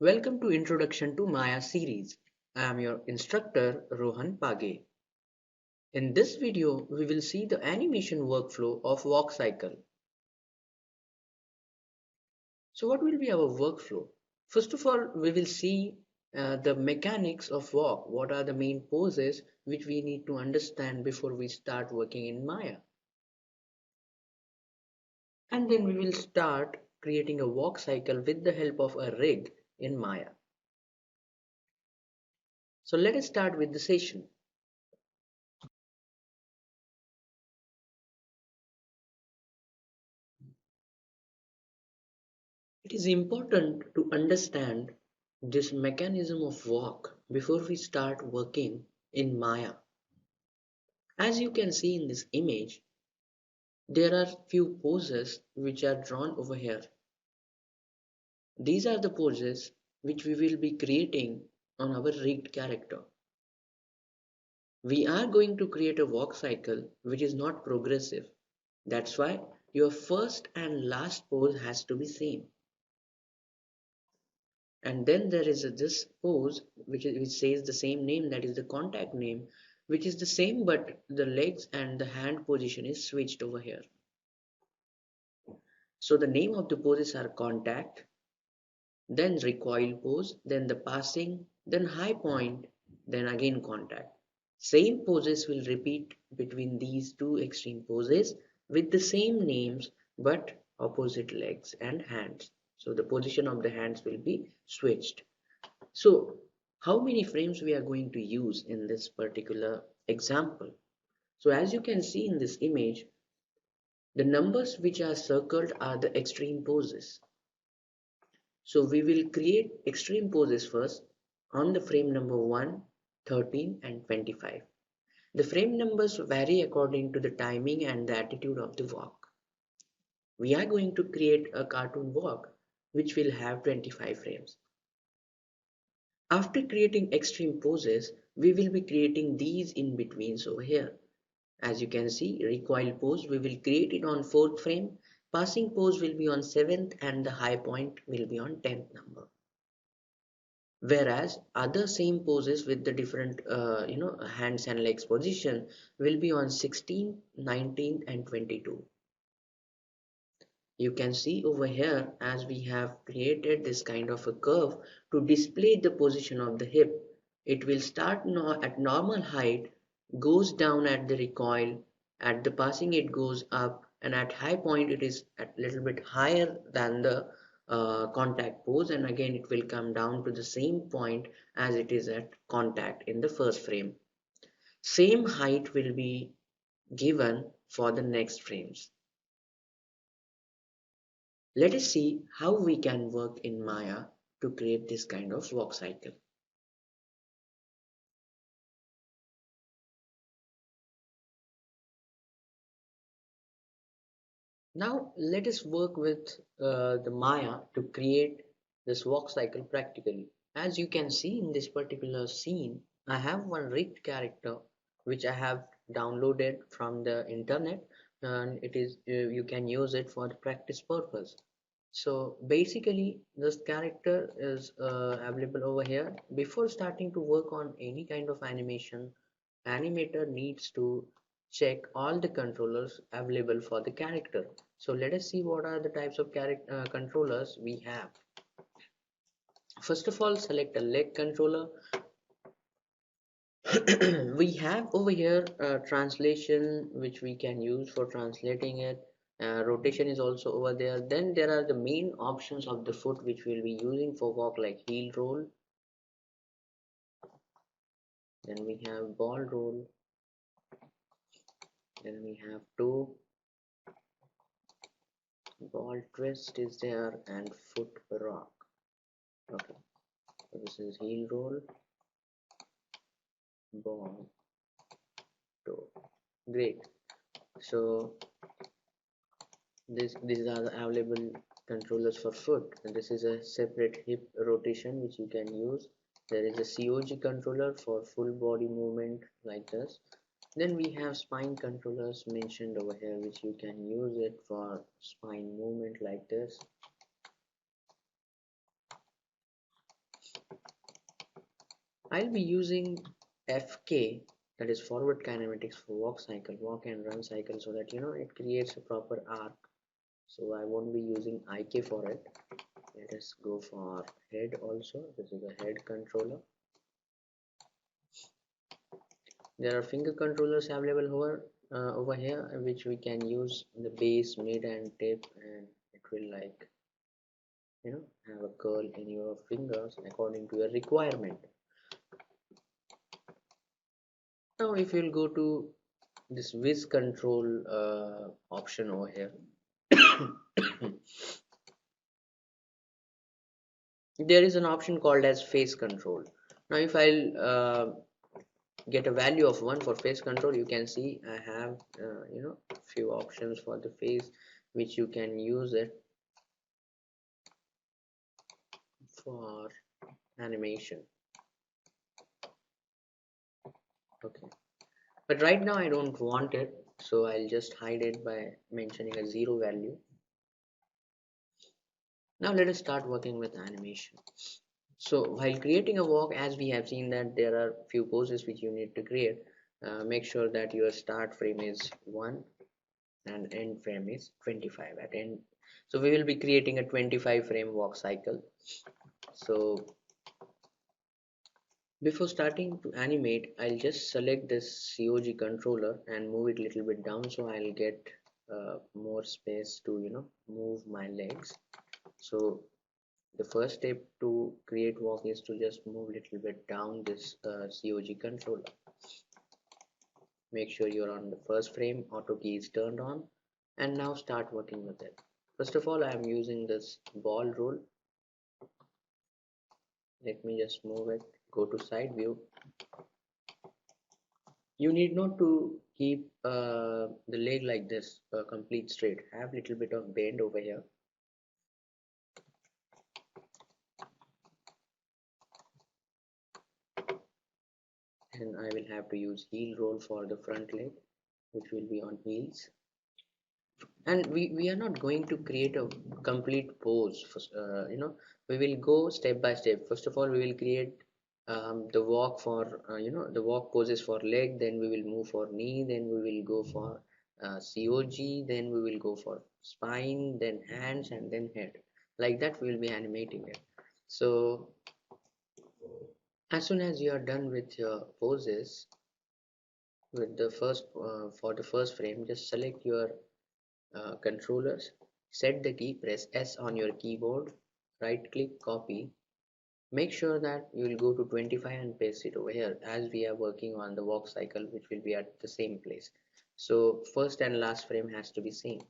Welcome to Introduction to Maya series. I am your instructor Rohan Page. In this video, we will see the animation workflow of walk cycle. So what will be our workflow? First of all, we will see the mechanics of walk. What are the main poses which we need to understand before we start working in Maya? And then we will start creating a walk cycle with the help of a rig in Maya. So let us start with the session. It is important to understand this mechanism of walk before we start working in Maya. As you can see in this image, there are few poses which are drawn over here. These are the poses which we will be creating on our rigged character. We are going to create a walk cycle which is not progressive. That's why your first and last pose has to be same. And then there is this pose which says the same name, that is the contact name, which is the same but the legs and the hand position is switched over here. So the name of the poses are contact, then recoil pose, then the passing, then high point, then again contact. Same poses will repeat between these two extreme poses with the same names but opposite legs and hands. So the position of the hands will be switched. So how many frames we are going to use in this particular example? So as you can see in this image, the numbers which are circled are the extreme poses. So we will create extreme poses first on the frame number 1, 13 and 25. The frame numbers vary according to the timing and the attitude of the walk. We are going to create a cartoon walk which will have 25 frames. After creating extreme poses, we will be creating these in betweens over here. As you can see, recoil pose, we will create it on 4th frame, passing pose will be on 7th and the high point will be on 10th number. Whereas other same poses with the different hands and legs position will be on 16th, 19th and 22. You can see over here as we have created this kind of a curve to display the position of the hip. It will start at normal height, goes down at the recoil, at the passing it goes up, and at high point it is a little bit higher than the contact pose, and again it will come down to the same point as it is at contact in the first frame. Same height will be given for the next frames. Let us see how we can work in Maya to create this kind of walk cycle. Now let us work with the Maya to create this walk cycle practically. As you can see in this particular scene, I have one rigged character which I have downloaded from the internet, and it is you can use it for the practice purpose. So basically this character is available over here. Before starting to work on any kind of animation, animator needs to check all the controllers available for the character. So let us see what are the types of controllers we have. First of all, select a leg controller. We have over here translation which we can use for translating it. Rotation is also over there. Then there are the main options of the foot which we'll be using for walk, like heel roll. Then we have ball roll. Then we have toe, ball twist is there, and foot rock. Okay, so this is heel roll, ball, toe. Great. So these are the available controllers for foot, and this is a separate hip rotation which you can use. There is a COG controller for full body movement like this. Then we have spine controllers mentioned over here which you can use it for spine movement like this. I'll be using FK, that is forward kinematics, for walk cycle, walk and run cycle, so that it creates a proper arc. So I won't be using IK for it. Let us go for head also. This is a head controller. There are finger controllers available over here, which we can use the base, mid and tip, and it will like have a curl in your fingers according to your requirement. Now if you'll go to this whiz control option over here, there is an option called as face control. Now if I'll get a value of 1 for face control, you can see I have few options for the face, which you can use it for animation. Okay, but right now I don't want it, so I'll just hide it by mentioning a 0 value. Now let us start working with animation. So while creating a walk, as we have seen that there are few poses which you need to create, make sure that your start frame is 1 and end frame is 25 at end. So we will be creating a 25 frame walk cycle. So before starting to animate, I'll just select this COG controller and move it a little bit down, so I'll get more space to move my legs. So the first step to create walk is to just move a little bit down this COG controller. Make sure you're on the first frame, auto key is turned on, and now start working with it. First of all, I am using this ball rule. Let me just move it, go to side view. You need not to keep the leg like this complete straight. Have a little bit of bend over here. And I will have to use heel roll for the front leg, which will be on heels. And we are not going to create a complete pose for, we will go step by step. First of all, we will create the walk for the walk poses for leg, then we will move for knee, then we will go for COG, then we will go for spine, then hands, and then head. Like that we will be animating it. So as soon as you are done with your poses, with the first for the first frame, just select your controllers, set the key, press S on your keyboard, right click, copy. Make sure that you will go to 25 and paste it over here, as we are working on the walk cycle, which will be at the same place. So first and last frame has to be same.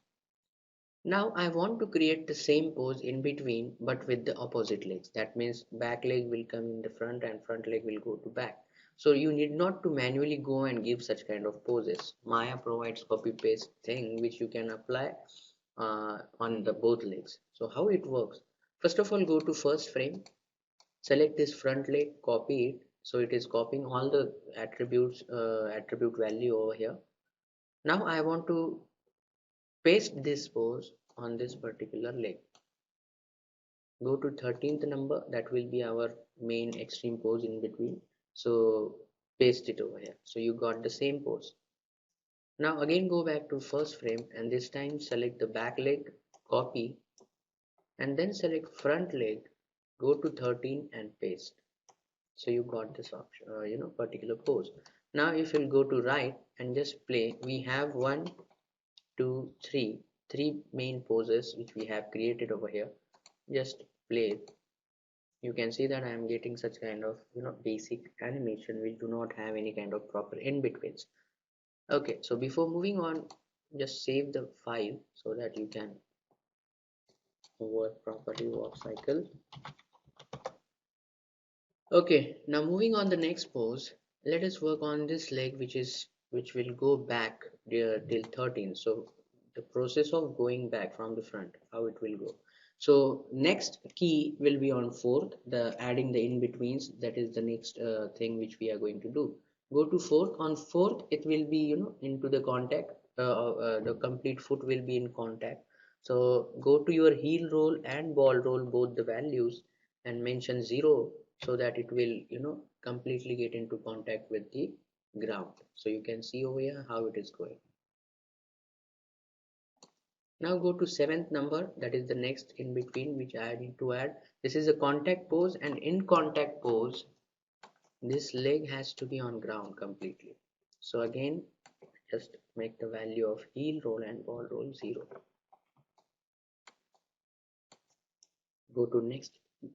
Now I want to create the same pose in between, but with the opposite legs. That means back leg will come in the front and front leg will go to back. So you need not to manually go and give such kind of poses. Maya provides copy paste thing which you can apply on the both legs. So how it works? First of all, go to first frame, select this front leg, copy it. So it is copying all the attribute value over here. Now I want to paste this pose on this particular leg. Go to 13th number, that will be our main extreme pose in between. So paste it over here. So you got the same pose. Now again go back to first frame and this time select the back leg, copy, and then select front leg, go to 13 and paste. So you got this option, particular pose. Now if you'll go to right and just play, we have 1 2 3 main poses which we have created over here. Just play it. You can see that I am getting such kind of basic animation which do not have any kind of proper in betweens. Okay, so before moving on, just save the file so that you can work properly, walk cycle. Okay, now moving on the next pose, let us work on this leg which will go back till 13. So the process of going back from the front, how it will go. So next key will be on fourth, the adding the in-betweens. That is the next thing which we are going to do. Go to fourth. On fourth, it will be into the contact. The complete foot will be in contact. So go to your heel roll and ball roll, both the values, and mention 0 so that it will completely get into contact with the ground. So you can see over here how it is going. Now go to 7th number, that is the next in between which I need to add. This is a contact pose, and in contact pose this leg has to be on ground completely. So again, just make the value of heel roll and ball roll 0. Go to next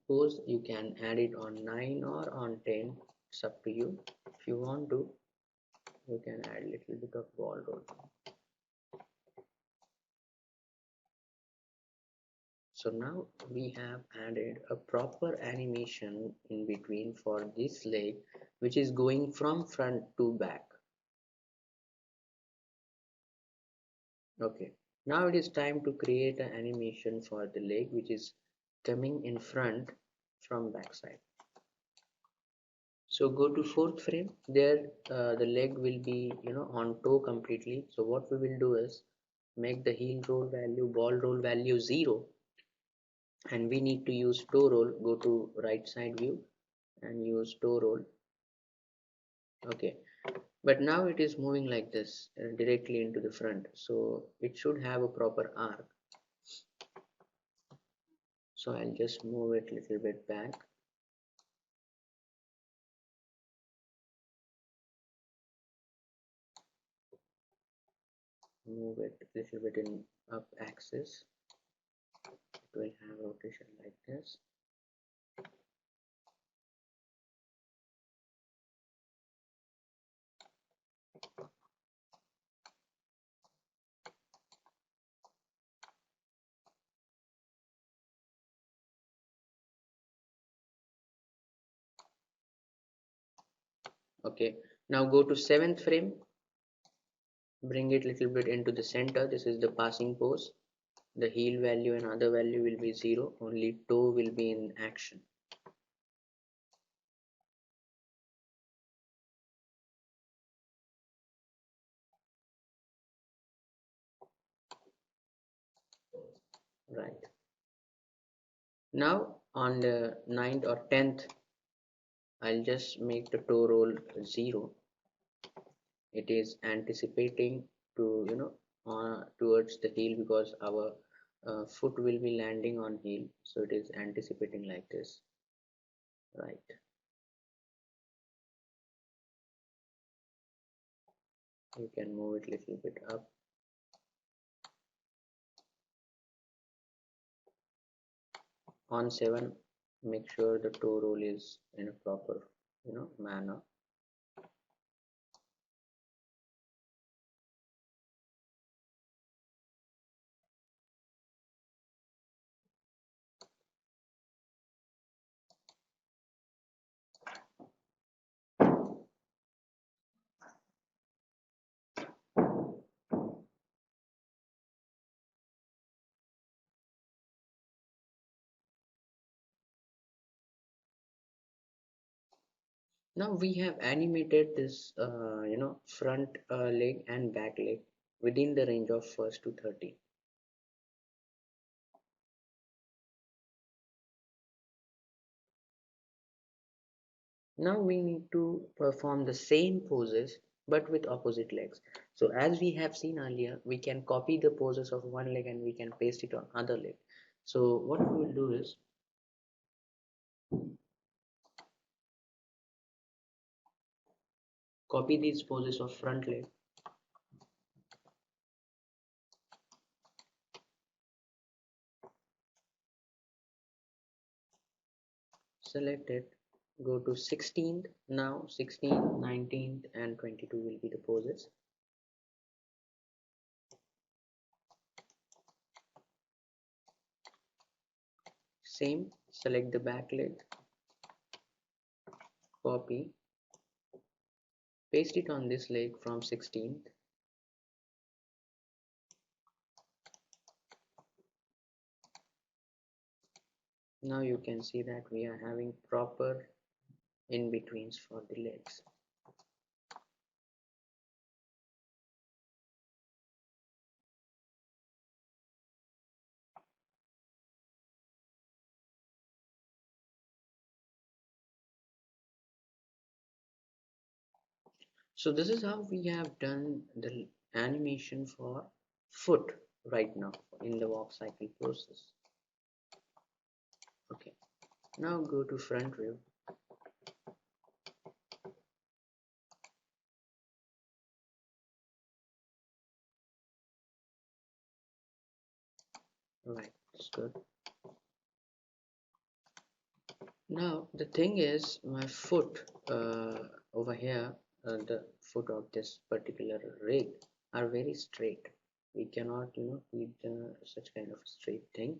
pose, you can add it on 9 or on 10, it's up to you. If you want to, you can add a little bit of ball roll. So now we have added a proper animation in between for this leg, which is going from front to back. Okay, now it is time to create an animation for the leg which is coming in front from back side. So go to 4th frame. There the leg will be on toe completely. So what we will do is make the heel roll value, ball roll value 0, and we need to use toe roll. Go to right side view and use toe roll. Okay, but now it is moving like this directly into the front, so it should have a proper arc. So I'll just move it a little bit back. Move it a little bit in up axis. It will have rotation like this. Okay, now go to 7th frame, bring it a little bit into the center. This is the passing pose. The heel value and other value will be 0, only toe will be in action. Right, now on the 9th or 10th, I'll just make the toe roll 0. It is anticipating to towards the heel, because our foot will be landing on heel, so it is anticipating like this. Right, you can move it a little bit up. On 7, make sure the toe roll is in a proper manner. Now we have animated this front leg and back leg within the range of 1st to 30. Now we need to perform the same poses but with opposite legs. So as we have seen earlier, we can copy the poses of one leg and we can paste it on other leg. So what we will do is copy these poses of front leg, select it, go to 16th. Now 16th, 19th and 22 will be the poses. Same, select the back leg, copy, paste it on this leg from 16th. Now you can see that we are having proper in-betweens for the legs. So this is how we have done the animation for foot right now in the walk cycle process. Okay, now go to front view. Right, that's good. Now the thing is, my foot over here, the foot of this particular rig are very straight. We cannot, keep such kind of straight thing.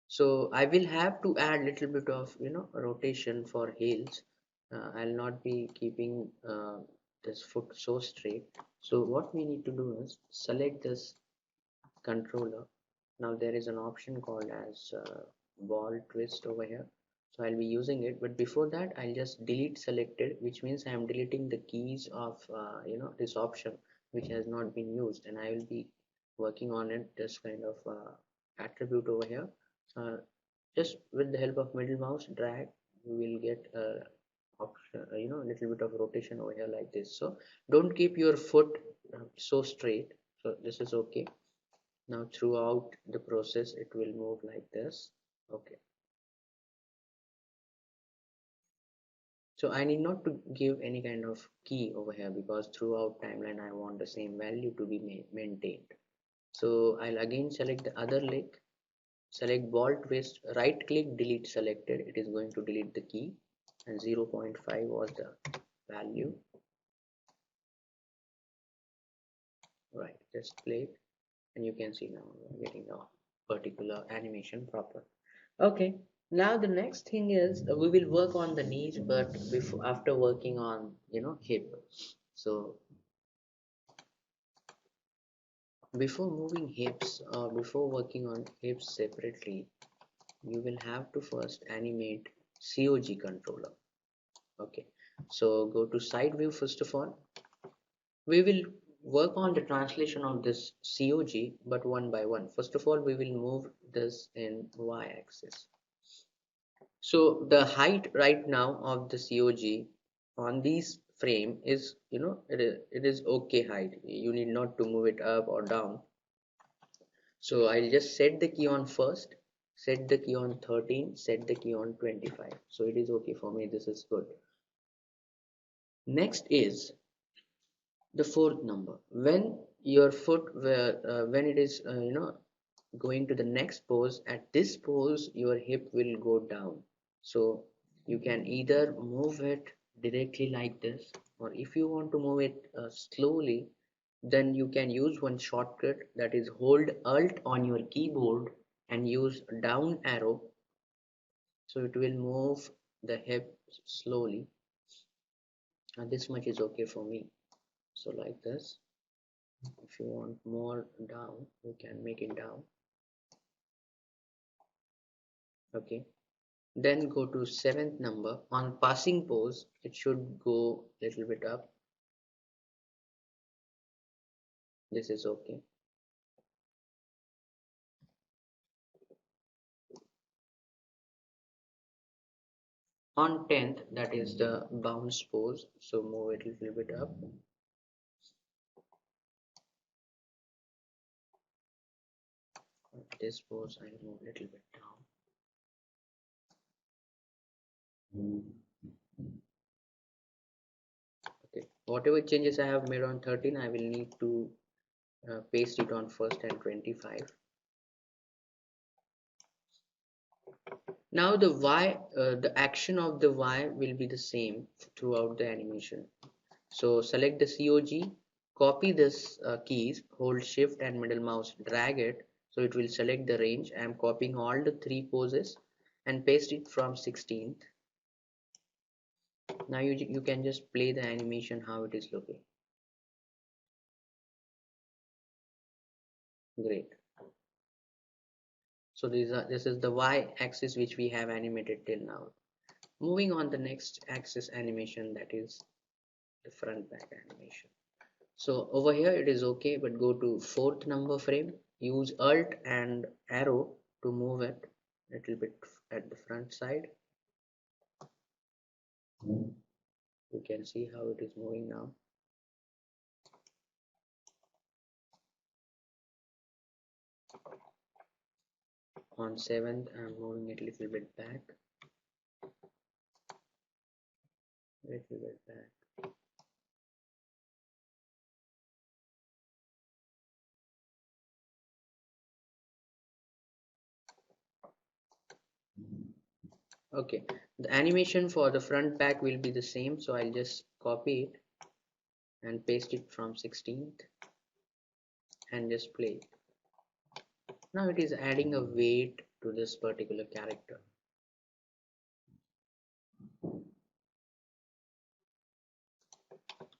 So I will have to add little bit of, rotation for heels. I'll not be keeping this foot so straight. So what we need to do is select this controller. Now there is an option called as ball twist over here, so I'll be using it, but before that I'll just delete selected, which means I am deleting the keys of this option which has not been used, and I will be working on it, this kind of attribute over here. Just with the help of middle mouse drag, we will get a option, a little bit of rotation over here like this. So don't keep your foot so straight. So this is okay. Now throughout the process it will move like this. Okay, so I need not to give any kind of key over here, because throughout timeline I want the same value to be maintained. So I'll again select the other leg, select ball twist, right click, delete selected. It is going to delete the key, and 0.5 was the value. Right, just play it, and you can see now we're getting a particular animation proper. Okay, now the next thing is we will work on the knees, but before, after working on hip. So before moving hips, or before working on hips separately, you will have to first animate COG controller. Okay, so go to side view. First of all, we will work on the translation of this COG, but one by one. First of all, we will move this in y-axis. So the height right now of the COG on this frame is, it is okay height. You need not to move it up or down. So I'll just set the key on first, set the key on 13, set the key on 25. So it is okay for me. This is good. Next is the fourth number. When your foot, when it is, going to the next pose, at this pose, your hip will go down. So you can either move it directly like this, or if you want to move it slowly, then you can use one shortcut, that is hold alt on your keyboard and use down arrow, so it will move the hip slowly, and this much is okay for me. So like this. If you want more down, you can make it down. Okay, then go to seventh number. On passing pose, it should go a little bit up. This is okay. On 10th, that is the bounce pose, so move it a little bit up. This pose I move a little bit down. Okay, whatever changes I have made on 13, I will need to paste it on first and 25. Now the Y, the action of the Y will be the same throughout the animation. So select the COG, copy this keys, hold shift and middle mouse, drag it, so it will select the range. I am copying all the three poses and paste it from 16th. Now you can just play the animation how it is looking. Great. So this is the Y axis which we have animated till now. Moving on the next axis animation, that is the front back animation. So over here it is okay, but go to fourth number frame, use alt and arrow to move it a little bit at the front side. You can see how it is moving now. on 7th I'm moving it a little bit back, okay. The animation for the front back will be the same, so I'll just copy it and paste it from 16th and just play it. Now it is adding a weight to this particular character.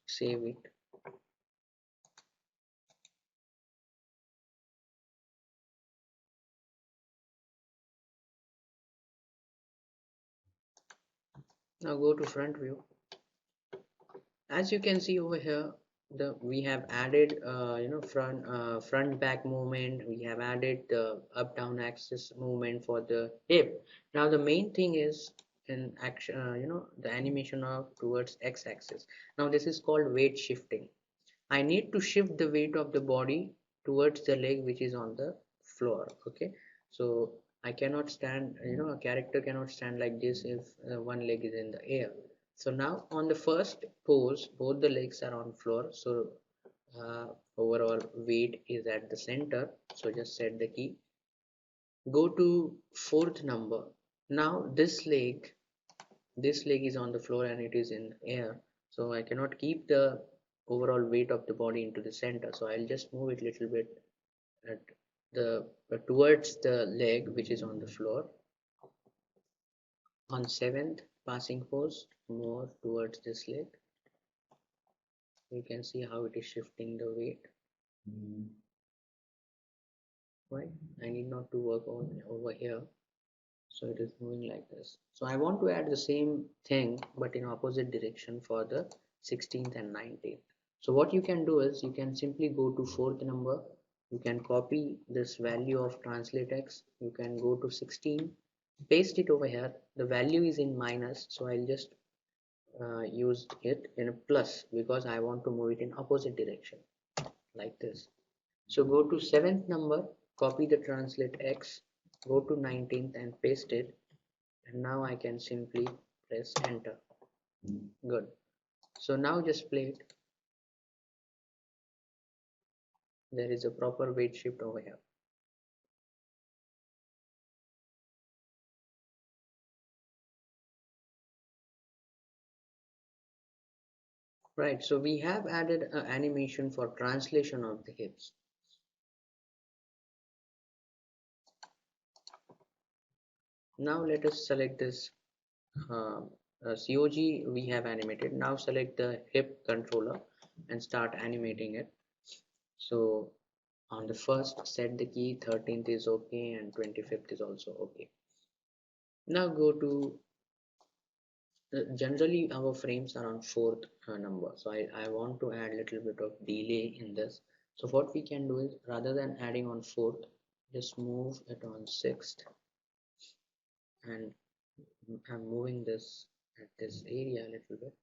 Save it. Now go to front view. As you can see over here, we have added front back movement. We have added the up down axis movement for the hip. Now the main thing is in action, the animation of towards x axis. Now this is called weight shifting. I need to shift the weight of the body towards the leg which is on the floor. Okay, so I cannot stand, a character cannot stand like this if one leg is in the air. So now on the first pose, both the legs are on floor. So overall weight is at the center. So just set the key. Go to 4th number. Now this leg is on the floor and it is in air, so I cannot keep the overall weight of the body into the center, so I'll just move it a little bit at the towards the leg which is on the floor. On 7th passing pose, more towards this leg. You can see how it is shifting the weight. Right, I need not to work on over here, so it is moving like this. So I want to add the same thing but in opposite direction for the 16th and 19th. So what you can do is you can simply go to 4th number, you can copy this value of translate x, you can go to 16, paste it over here. The value is in minus, so I'll just use it in a plus because I want to move it in opposite direction like this. So go to 7th number, copy the translate x, go to 19th and paste it, and now I can simply press enter. Good. So now just play it. There is a proper weight shift over here. Right, so we have added an animation for translation of the hips. Now let us select this COG we have animated. Now select the hip controller and start animating it. So on the first, set the key, 13th is okay and 25th is also okay. Now go to generally our frames are on 4th number, so I want to add a little bit of delay in this. So what we can do is rather than adding on 4th, just move it on 6th, and I'm moving this at this area a little bit.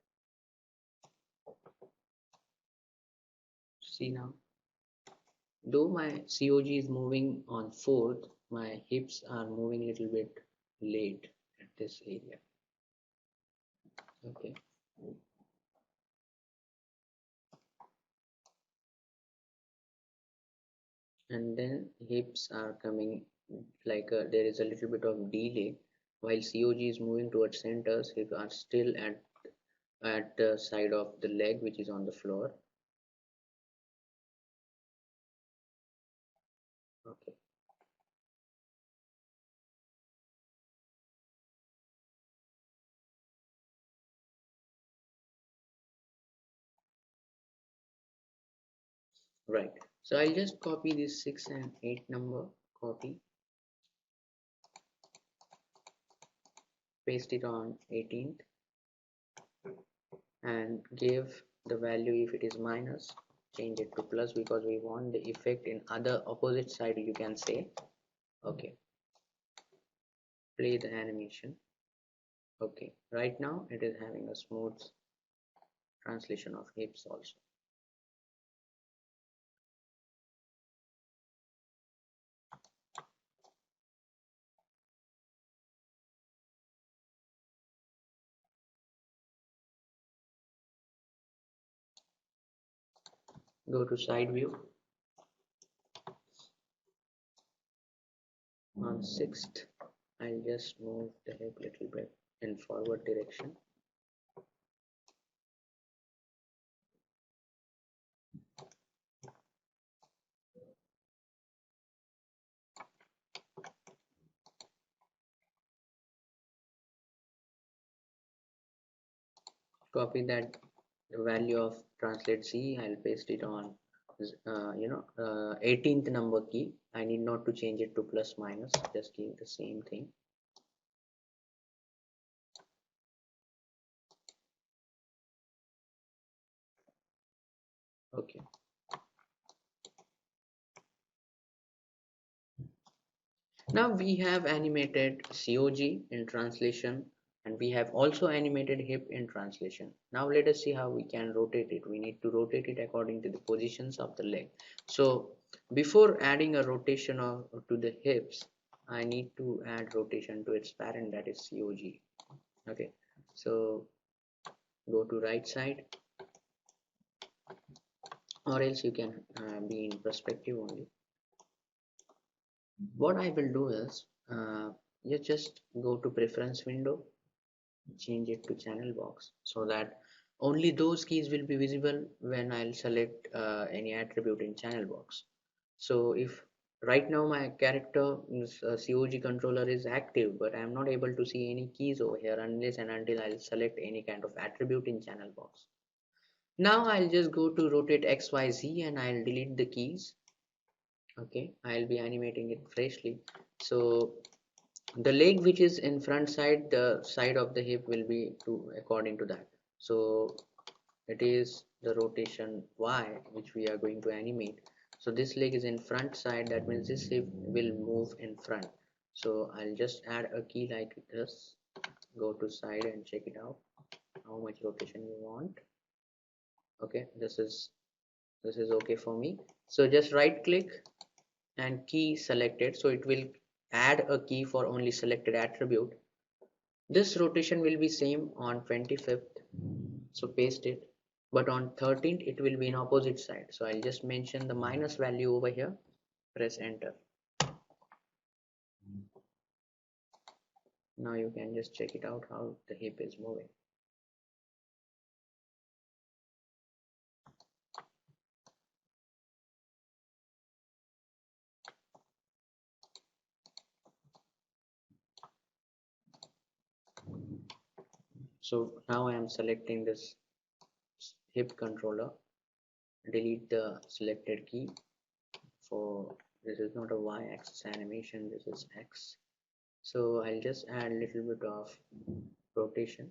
See now, though my COG is moving on 4th, my hips are moving a little bit late at this area. Okay, and then hips are coming like there is a little bit of delay while COG is moving towards centers. Hips are still at the side of the leg which is on the floor. Okay, right, so I'll just copy this 6 and 8 number, copy, paste it on 18th and give the value, if it is minus, change it to plus because we want the effect in other opposite side, you can say. Okay, play the animation. Okay, right now it is having a smooth translation of hips also. Go to side view. On 6th, I'll just move the hip little bit in forward direction. Copy that value of translate Z. I'll paste it on 18th number key. I need not to change it to plus minus, just keep the same thing. Okay. Now we have animated COG in translation, and we have also animated hip in translation. Now let us see how we can rotate it. We need to rotate it according to the positions of the leg. So before adding a rotation to the hips, I need to add rotation to its parent, that is COG. Okay, so go to right side, or else you can be in perspective only. What I will do is you just go to preference window, change it to channel box, so that only those keys will be visible when I'll select any attribute in channel box. So if right now my character COG controller is active, but I'm not able to see any keys over here unless and until I'll select any kind of attribute in channel box. Now I'll just go to rotate XYZ and I'll delete the keys. Okay, I'll be animating it freshly. So the leg which is in front side, the side of the hip will be according to that. So it is the rotation Y which we are going to animate. So this leg is in front side, that means this hip will move in front. So I'll just add a key like this, go to side and check it out how much rotation you want. Okay, this is okay for me. So just right click and key selected, so it will add a key for only selected attribute. This rotation will be same on 25th, so paste it, but on 13th it will be in opposite side. So I'll just mention the minus value over here, press enter. Now you can just check it out how the hip is moving. So now I am selecting this hip controller, delete the selected key. For this is not a y-axis animation, this is x. So I'll just add a little bit of rotation.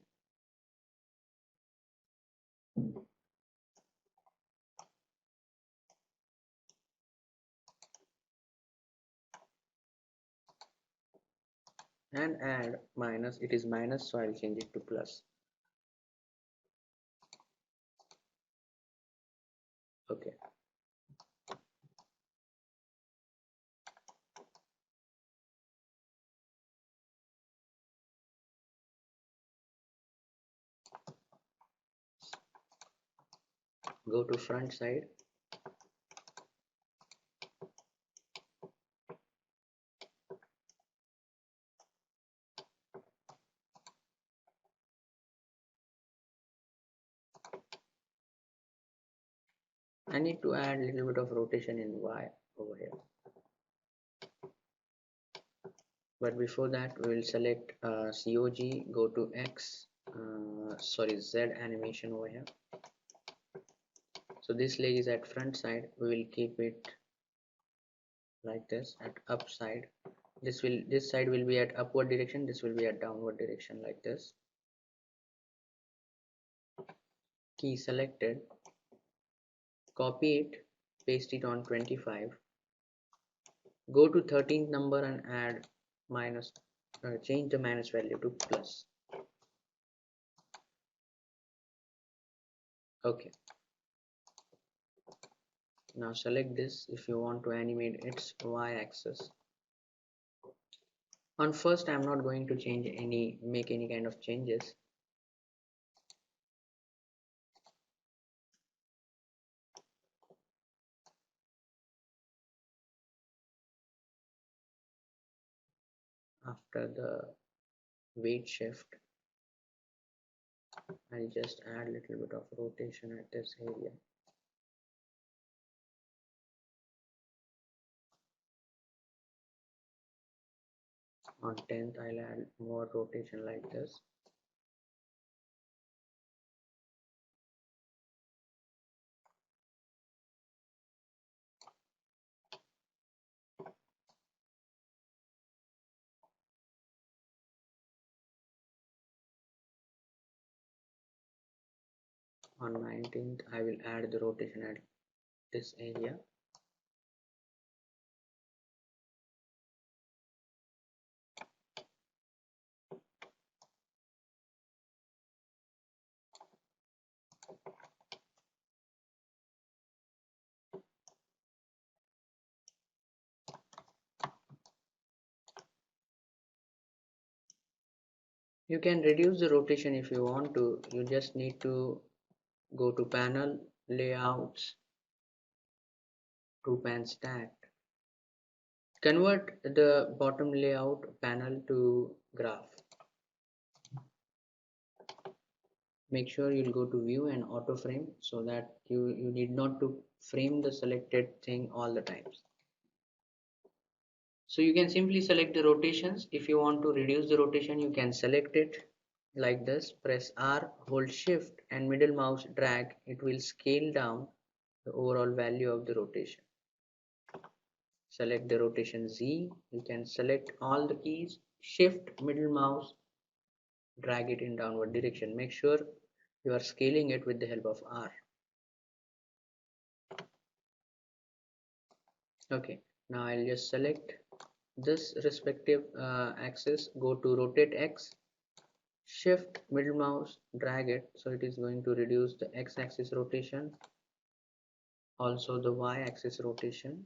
And add minus, it is minus, so I'll change it to plus. Okay. Go to front side. I need to add a little bit of rotation in Y over here. But before that, we will select COG, go to Z animation over here. So this leg is at front side, we will keep it like this at up side. This side will be at upward direction, this will be at downward direction like this. Key selected, copy it, paste it on 25. Go to 13th number and add minus, change the minus value to plus. Okay. Now select this if you want to animate its y-axis. On first, I'm not going to make any kind of changes. after the weight shift, I'll just add a little bit of rotation at this area. On 10th, I'll add more rotation like this. On 19th, I will add the rotation at this area. You can reduce the rotation if you want to. You just need to go to panel, layouts, two-pan stacked. Convert the bottom layout panel to graph. Make sure you'll go to view and auto frame so that you need not to frame the selected thing all the times. So you can simply select the rotations. If you want to reduce the rotation, you can select it like this, press R, hold shift and middle mouse drag. It will scale down the overall value of the rotation. Select the rotation Z. You can select all the keys, shift middle mouse, drag it in downward direction. Make sure you are scaling it with the help of R. Okay, now I'll just select this respective axis, go to rotate X, shift middle mouse, drag it, so it is going to reduce the X axis rotation, also the Y axis rotation.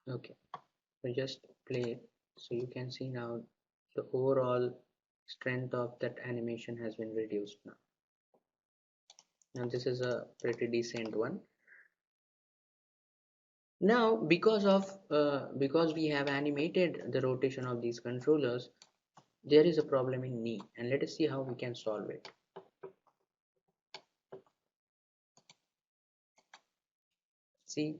Okay, so just play it so you can see now the overall strength of that animation has been reduced now. Now this is a pretty decent one. Now because we have animated the rotation of these controllers, there is a problem in knee, and let us see how we can solve it. See,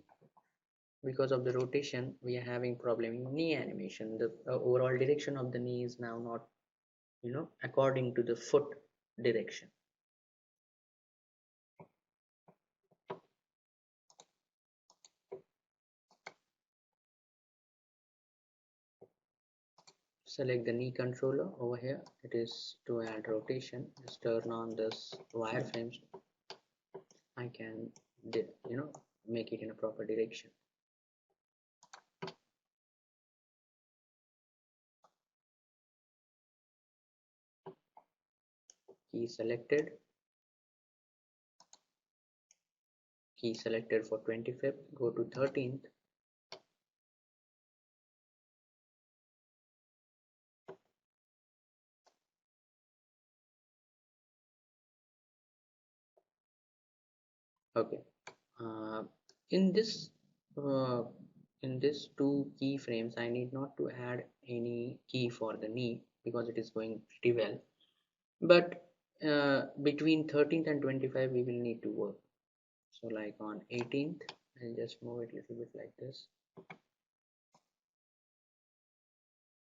because of the rotation we are having problem in knee animation. The overall direction of the knee is now not according to the foot direction. Select the knee controller over here. It is to add rotation. Just turn on this wireframes. I can make it in a proper direction. Key selected. Key selected for 25th. Go to 13th. Okay. In this uh, two keyframes, I need not to add any key for the knee because it is going pretty well. But between 13th and 25, we will need to work. So like on 18th, I'll just move it a little bit like this.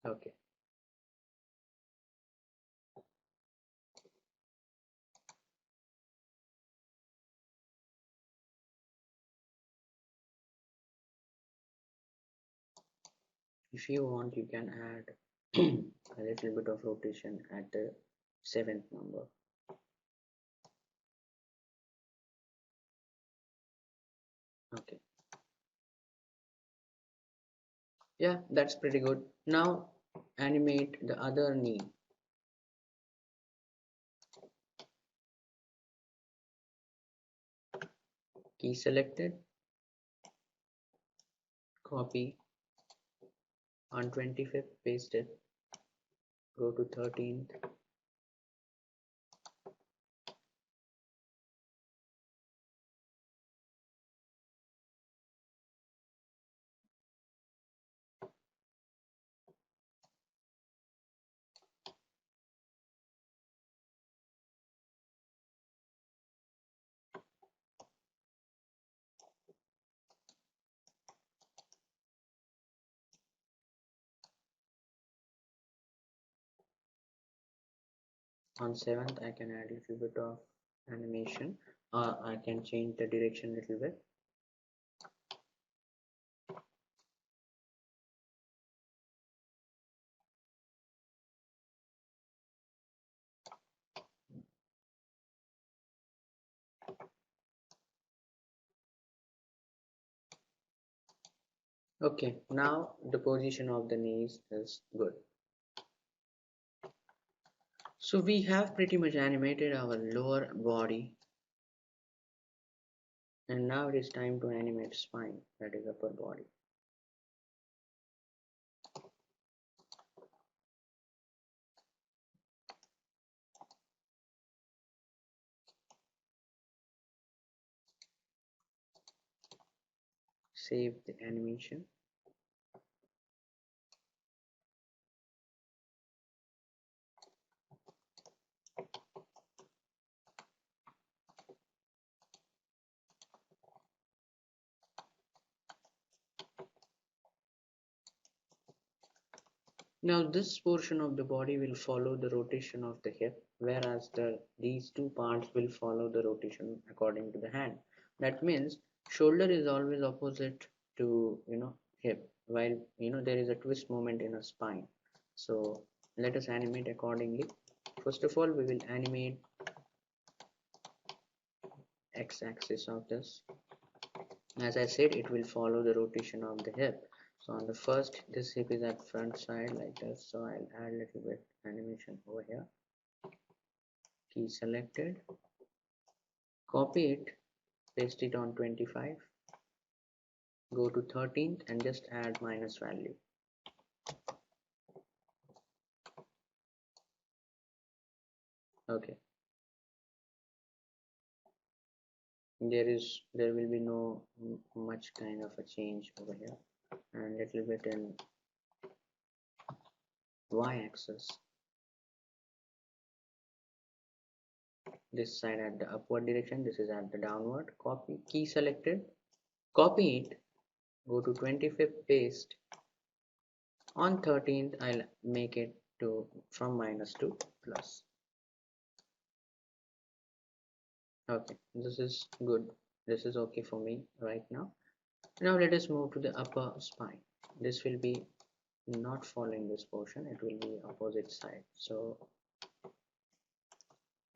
Okay. If you want, you can add a little bit of rotation at the 7th number. Okay. Yeah, that's pretty good. Now animate the other knee. Key selected. Copy. On 25th, paste it. Go to 13th. On 7th I can add a little bit of animation, or I can change the direction a little bit. Okay, now the position of the knees is good. So we have pretty much animated our lower body, and now it is time to animate spine, that is upper body. Save the animation. Now this portion of the body will follow the rotation of the hip, whereas these two parts will follow the rotation according to the hand. That means shoulder is always opposite to hip, while there is a twist moment in a spine. So let us animate accordingly. First of all, we will animate x-axis of this. As I said, it will follow the rotation of the hip. So on the first, this hip is at front side like this, so I'll add a little bit animation over here. Key selected, copy it, paste it on 25, go to 13th and just add minus value. Okay, there will be no much kind of a change over here, and little bit in y-axis. This side at the upward direction, this is at the downward. Copy, key selected, copy it, go to 25th, paste. On 13th, I'll make it to from minus to plus. Okay, this is good. This is okay for me right now. Now let us move to the upper spine. This will be not following this portion, it will be opposite side. So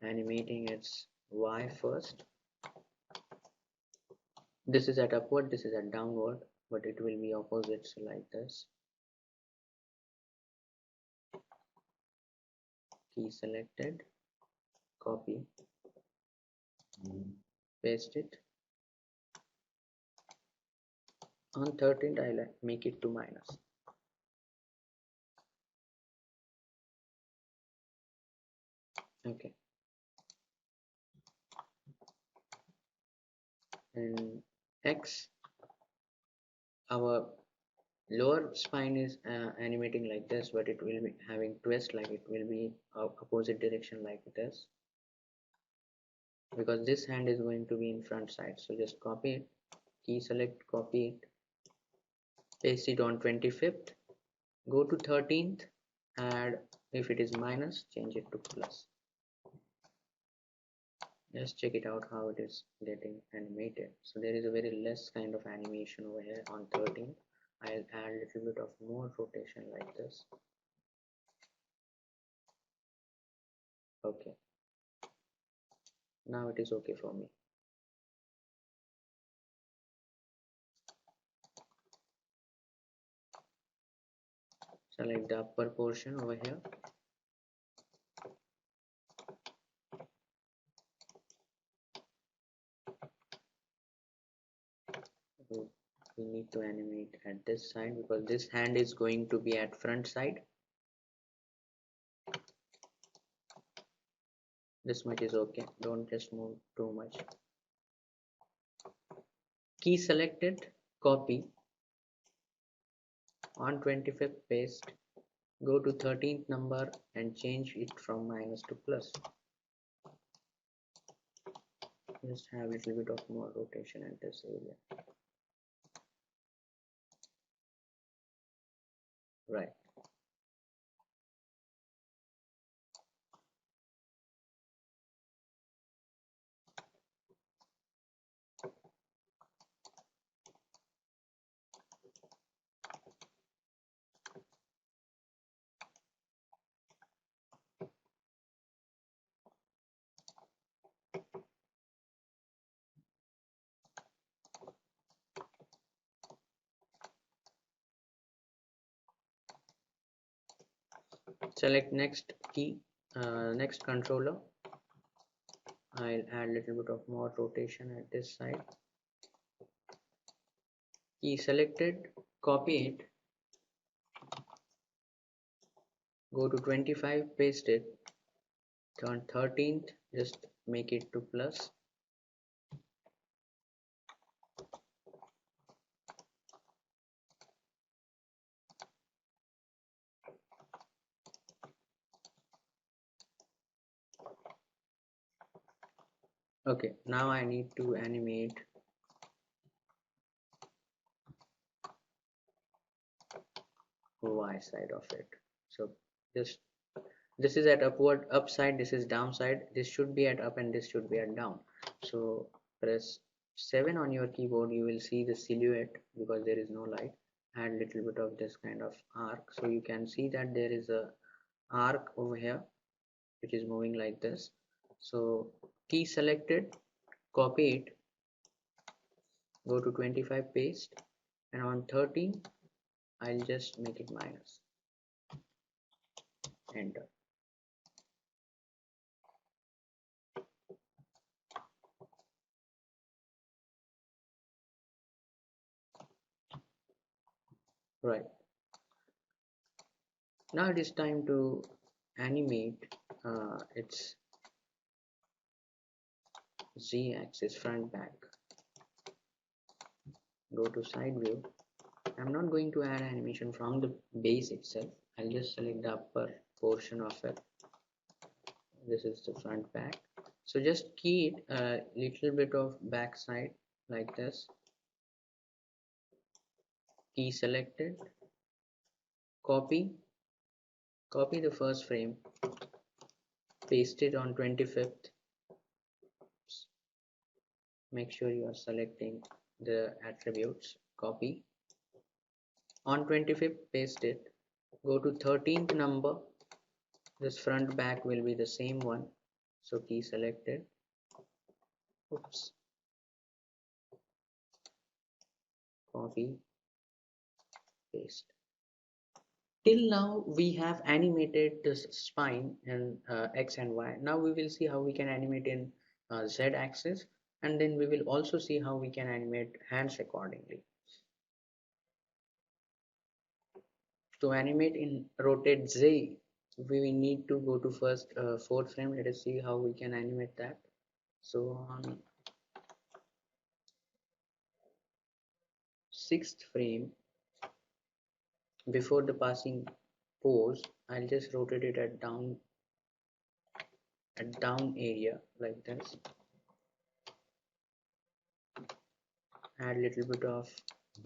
animating its Y first. This is at upward, this is at downward, but it will be opposite, so like this. Key selected, copy, paste it. On 13th, I'll make it to minus. Okay. And X, our lower spine is animating like this, but it will be having twist, like it will be opposite direction like this, because this hand is going to be in front side. So just copy it, key select, copy it, paste it on 25th, go to 13th, add, if it is minus, change it to plus. Just check it out how it is getting animated. So there is a very less kind of animation over here on 13th. I'll add a little bit of more rotation like this. Okay, now it is okay for me. Select the upper portion over here. We need to animate at this side because this hand is going to be at front side. This much is okay, don't just move too much. Key selected, copy, on 25th, paste, go to 13th number and change it from minus to plus. Just have a little bit of more rotation at this area. Right. select next key, next controller. I'll add a little bit of more rotation at this side. Key selected, copy it, go to 25, paste it, turn 13th, just make it to plus. Okay, now I need to animate Y side of it. So just this is at upward upside, this is downside, this should be at up and this should be at down. So press 7 on your keyboard, you will see the silhouette because there is no light. Add little bit of this kind of arc, so you can see that there is a arc over here which is moving like this. So key selected, copy it, go to 25, paste, and on 13 I'll just make it minus, enter. Right, now it is time to animate its Z axis front back. Go to side view. I'm not going to add animation from the base itself. I'll just select the upper portion of it. This is the front back. So just key it a little bit of back side like this. Key selected. Copy the first frame. Paste it on 25th. Make sure you are selecting the attributes. Copy. On 25th, paste it. Go to 13th number. This front back will be the same one, so key selected. Oops. Copy, paste. Till now we have animated this spine in X and Y. Now we will see how we can animate in Z axis, and then we will also see how we can animate hands accordingly. To animate in Rotate Z, we need to go to first 4th frame. Let us see how we can animate that. So on 6th frame, before the passing pose, I'll just rotate it at down area like this. Add a little bit of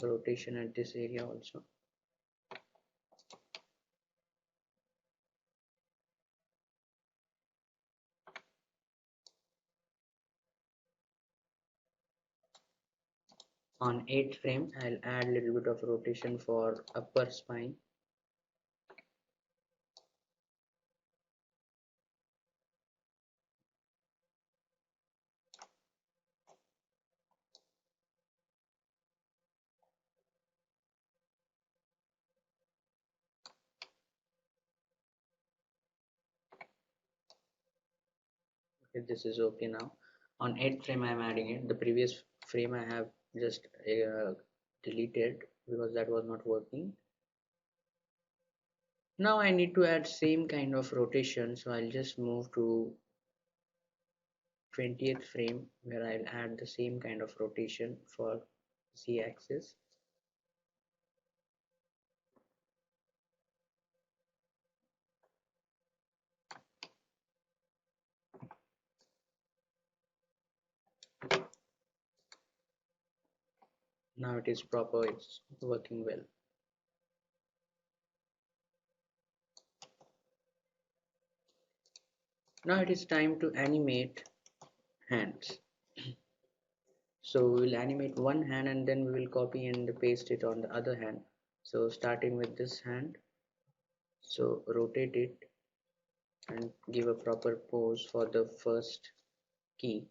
rotation at this area also. On 8th frame, I'll add a little bit of rotation for upper spine. Okay, this is okay now. On 8th frame, I'm adding it. The previous frame I have just deleted because that was not working. Now I need to add same kind of rotation, so I'll just move to 20th frame where I'll add the same kind of rotation for Z axis. Now it is proper, it's working well. Now it is time to animate hands. So we will animate one hand and then we will copy and paste it on the other hand. So starting with this hand, so rotate it and give a proper pose for the first key.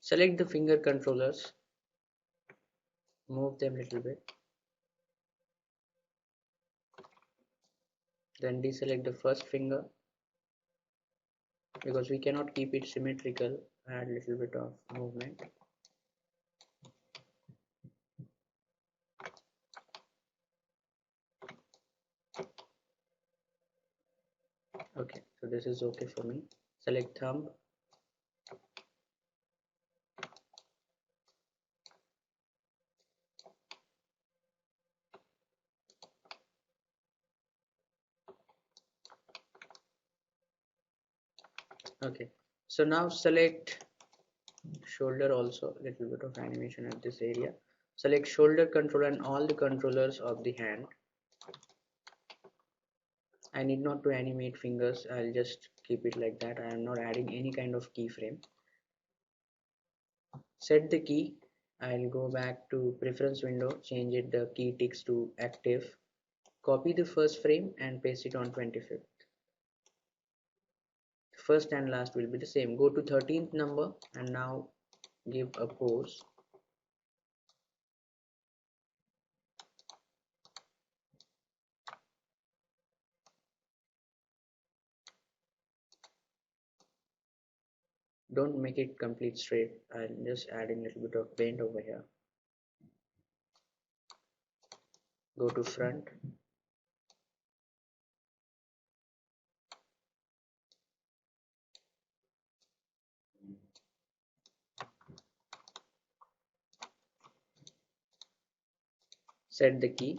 Select the finger controllers, move them a little bit, then deselect the first finger because we cannot keep it symmetrical. Add a little bit of movement. Okay, so this is okay for me. Select thumb. Okay, so now select shoulder also, a little bit of animation at this area. Select shoulder controller and all the controllers of the hand. I need not to animate fingers, I'll just keep it like that. I am not adding any kind of keyframe. Set the key. I'll go back to preference window, change it the key ticks to active. Copy the first frame and paste it on 25th. First and last will be the same. Go to 13th number and now give a pose. Don't make it complete straight. I'm just adding a little bit of paint over here. Go to front. Set the key.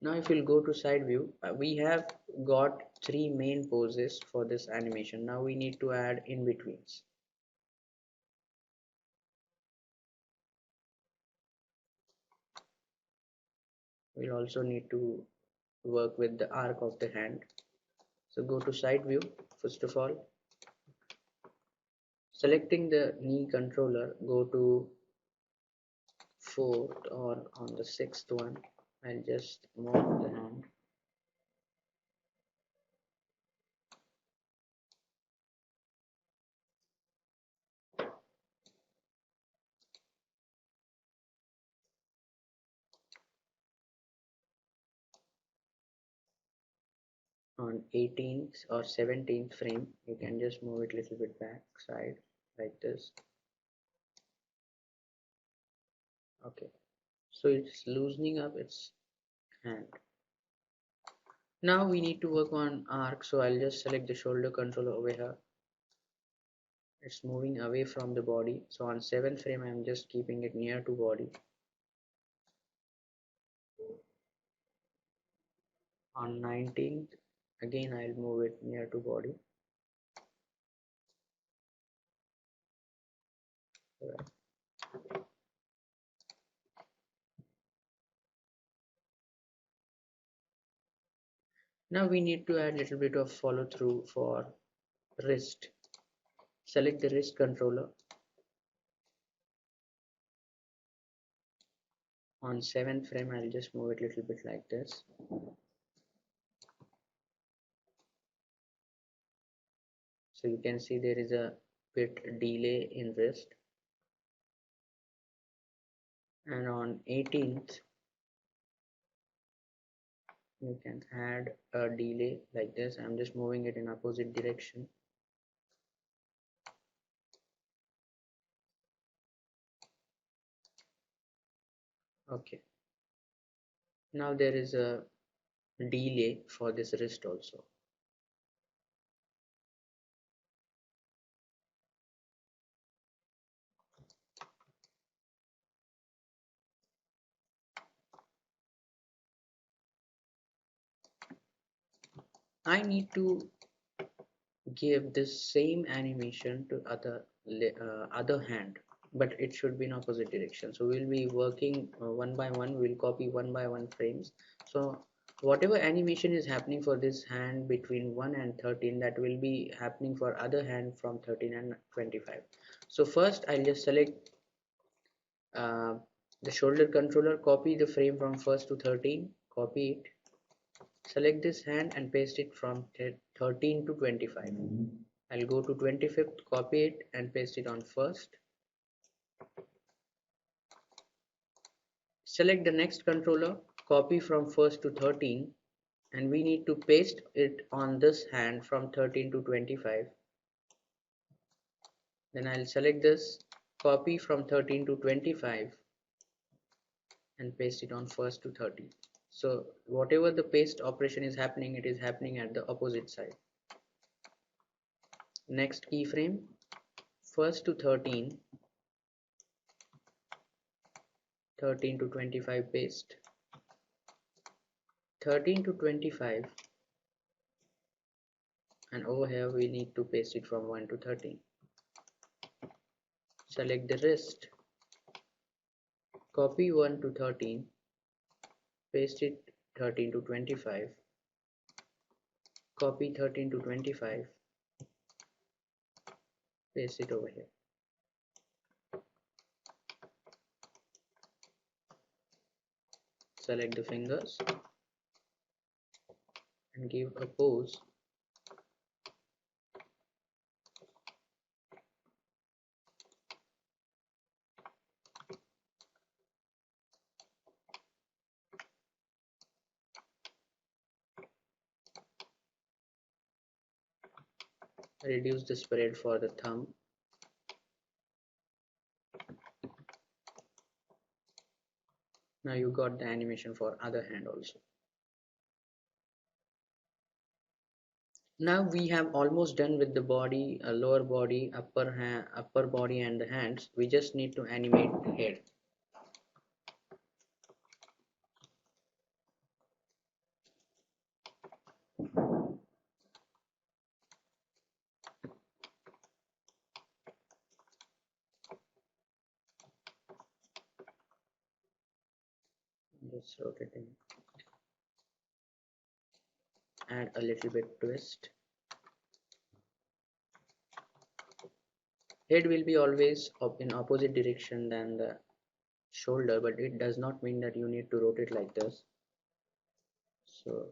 Now if you'll go to side view, we have got three main poses for this animation. Now we need to add in betweens. We'll also need to work with the arc of the hand. So go to side view. First of all, selecting the knee controller, go to fourth or on the sixth one. I'll just move the hand. On 18th or 17th frame, you can just move it a little bit back side like this. Okay, so it's loosening up its hand. Now we need to work on arc, so I'll just select the shoulder controller over here. It's moving away from the body, so on 7th frame I'm just keeping it near to body. On 19th, again I'll move it near to body. Right. Now we need to add a little bit of follow through for wrist. Select the wrist controller. On 7th frame I'll just move it a little bit like this. So you can see there is a bit delay in wrist. And on 18th you can add a delay like this. I'm just moving it in opposite direction. Okay, now there is a delay for this wrist also. I need to give this same animation to other hand, but it should be in opposite direction. So we'll be working one by one. We'll copy one by one frames. So whatever animation is happening for this hand between 1 and 13, that will be happening for other hand from 13 and 25. So first I'll just select uh, the shoulder controller, copy the frame from 1st to 13, copy it, select this hand and paste it from 13 to 25. I'll go to 25th, copy it and paste it on 1st. Select the next controller, copy from 1st to 13, and we need to paste it on this hand from 13 to 25. Then I'll select this, copy from 13 to 25 and paste it on 1st to 30. So whatever the paste operation is happening, it is happening at the opposite side. Next keyframe, 1st to 13, 13 to 25 paste, 13 to 25, and over here we need to paste it from 1 to 13. Select the wrist, copy 1 to 13, paste it 13 to 25, copy 13 to 25, paste it over here. Select the fingers and give a pose. Reduce the spread for the thumb. Now you got the animation for other hand also. Now we have almost done with the body, lower body, upper body and the hands. We just need to animate the head. Just rotating. Add a little bit twist. Head will be always up in opposite direction than the shoulder, but it does not mean that you need to rotate like this. So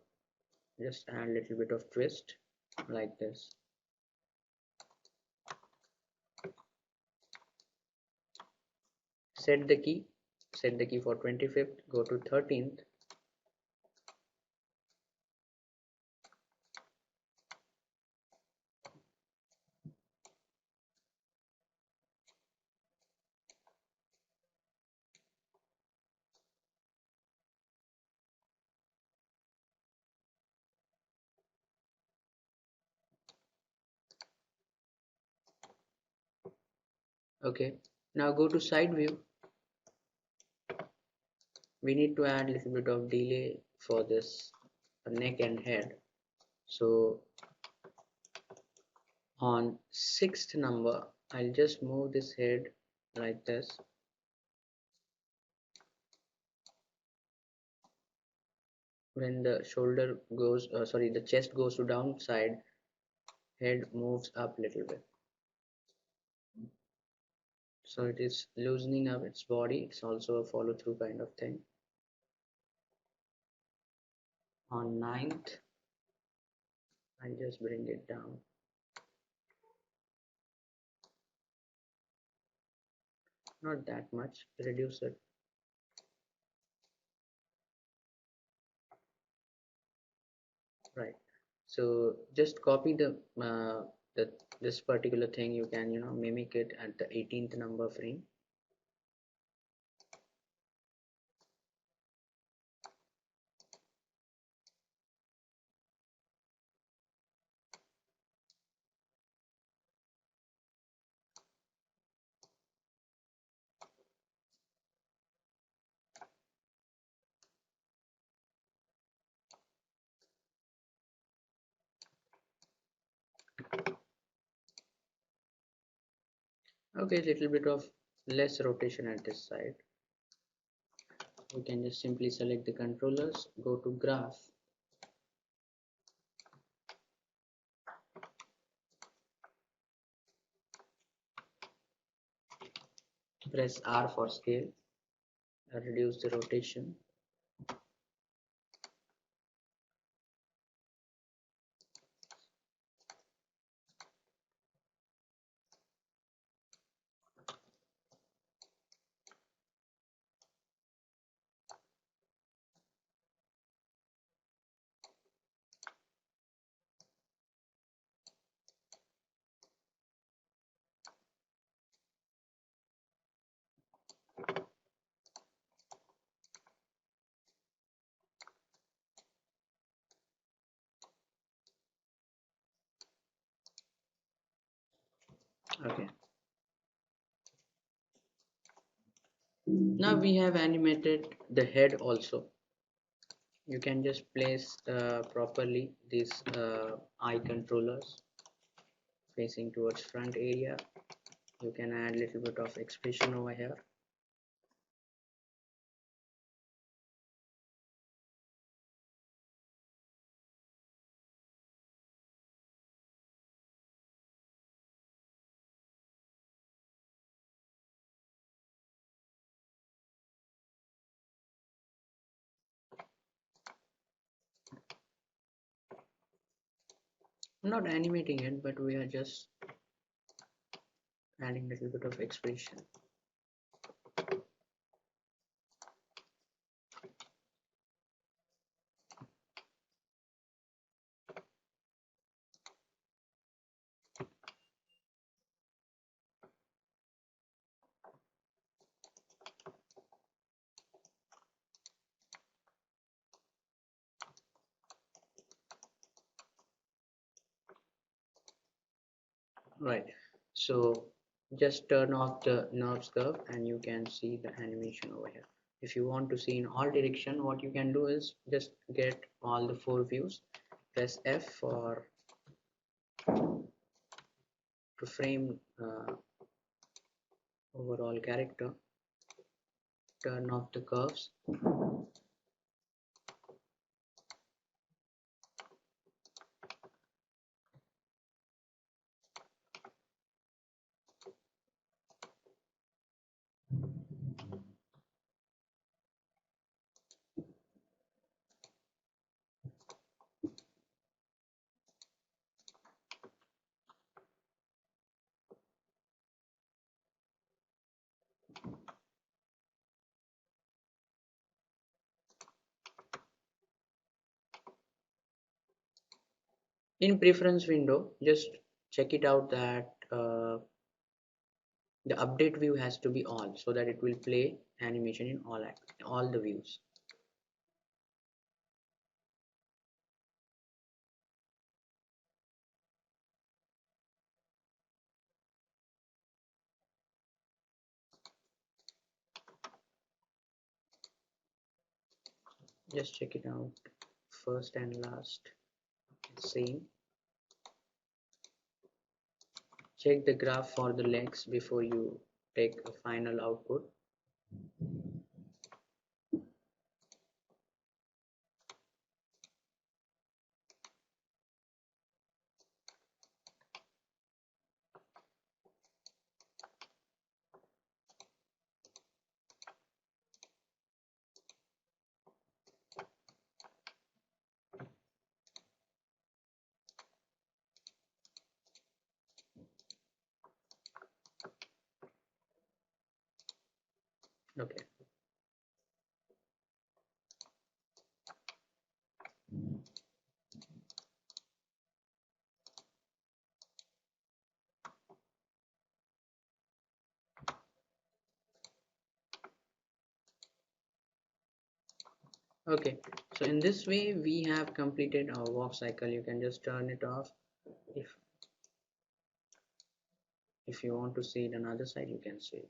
just add a little bit of twist like this. Set the key for 25th, go to 13th. Okay, now go to side view. We need to add a little bit of delay for this neck and head. So on 6th number, I'll just move this head like this. When the shoulder goes, the chest goes to downside, head moves up a little bit. So it is loosening up its body. It's also a follow through kind of thing. On 9th, I just bring it down. Not that much, reduce it. Right. So just copy this particular thing. You can mimic it at the 18th number frame. Okay, a little bit of less rotation at this side. We can just simply select the controllers, go to graph, Press R for scale, reduce the rotation. Okay. Now we have animated the head also. You can just place properly these eye controllers facing towards front area. You can add a little bit of expression over here. I'm not animating it, but we are just adding a little bit of expression. Right. So just turn off the nose curve and you can see the animation over here. If you want to see in all direction, what you can do is just get all the 4 views. Press F for to frame overall character. Turn off the curves. In preference window, just check it out that the update view has to be on so that it will play animation in all the views. Just check it out, first and last same. Check the graph for the legs before you take a final output. Okay. Okay, so in this way we have completed our walk cycle. You can just turn it off. If you want to see it another side, you can see it.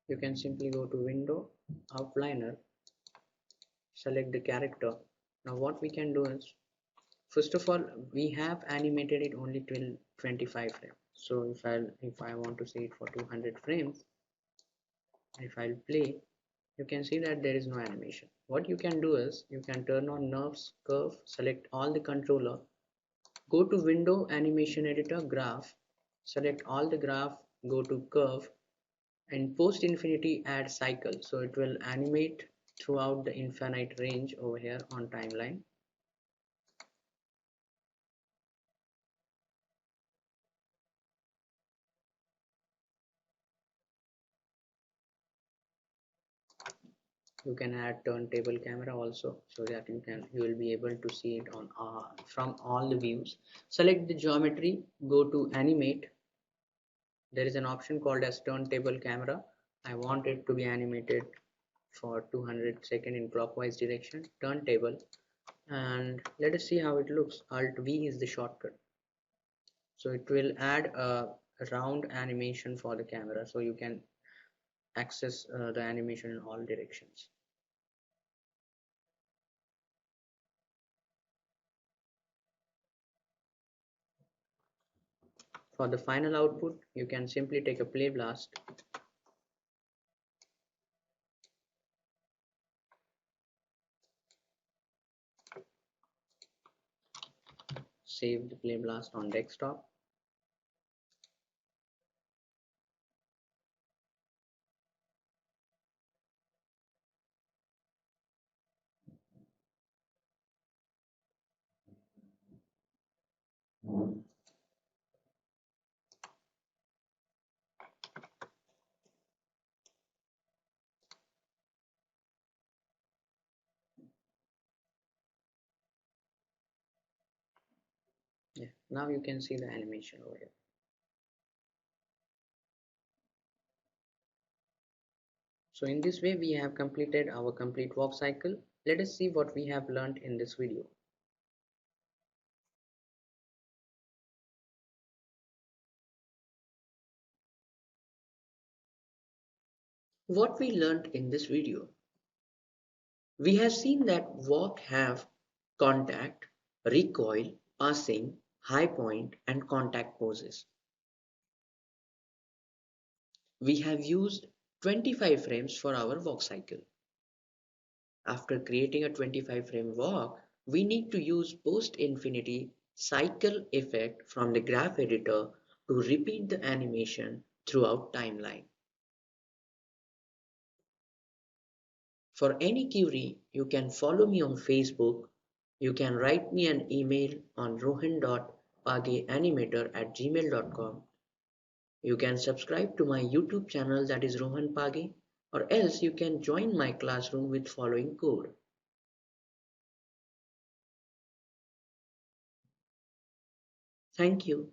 You can simply go to window, outliner, select the character. Now what we can do is, first of all, we have animated it only till 25 frames. So if I want to see it for 200 frames, if I'll play, You can see that there is no animation. What you can do is you can turn on nerves curve, select all the controller, go to window animation editor graph, select all the graph, go to curve, and post infinity add cycle, so it will animate throughout the infinite range over here on timeline. You can add turntable camera also, so that you will be able to see it on from all the views. Select the geometry, go to animate. There is an option called as turntable camera. I want it to be animated for 200 seconds in clockwise direction. Turntable, and let us see how it looks. Alt V is the shortcut, so it will add a round animation for the camera, so you can access the animation in all directions. For the final output, you can simply take a play blast, save the play blast on desktop. Yeah, now you can see the animation over here. So in this way we have completed our complete walk cycle. Let us see what we have learned in this video. What we learned in this video. We have seen that walk have contact, recoil, passing, high point, and contact poses. We have used 25 frames for our walk cycle. After creating a 25 frame walk, we need to use post infinity cycle effect from the graph editor to repeat the animation throughout timeline. For any query, you can follow me on Facebook. You can write me an email on rohan.pageanimator@gmail.com. You can subscribe to my YouTube channel, that is Rohan Page, or else you can join my classroom with following code. Thank you.